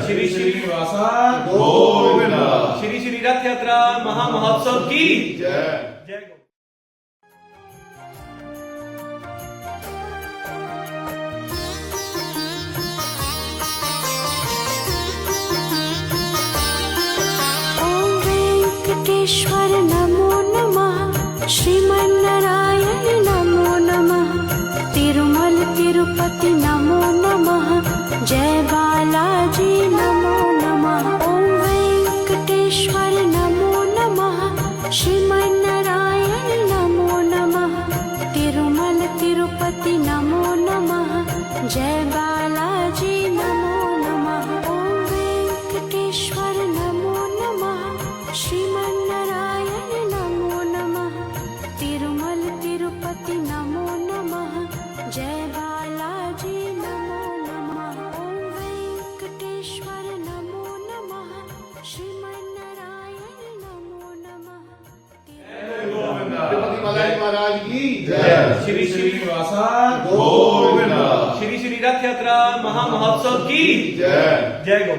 श्री श्रीनिवास गोविंद श्री श्री रथ यात्रा महामहोत्सव की जय। जय गो। ओम वेंकटेश्वर नमो नमः, श्रीमन्नारायण नमो नमः, तिरुमल तिरुपति नमो नमः, जय बालाजी नमो नमः। ओम वेंकटेश्वर नमो नमः, श्रीमन्नारायण नमो नमः, तिरुमल तिरुपति नमो नमः, जय बालाजी नमो नमः। ओम वेंकटेश्वर नमो नमः, श्रीमन्नारायण नमो नमः, तिरुमल तिरुपति नमो नमः, जय बालाजी नमो नमः। ओम वेंकटेश्वर नमो नमः, श्रीमन्नारायण नमो नमः, तिरुपति बालाजी महाराज की जय। श्री श्रीनिवास गोविंद श्री श्री रथ यात्रा महामहोत्सव की जय। जय गो।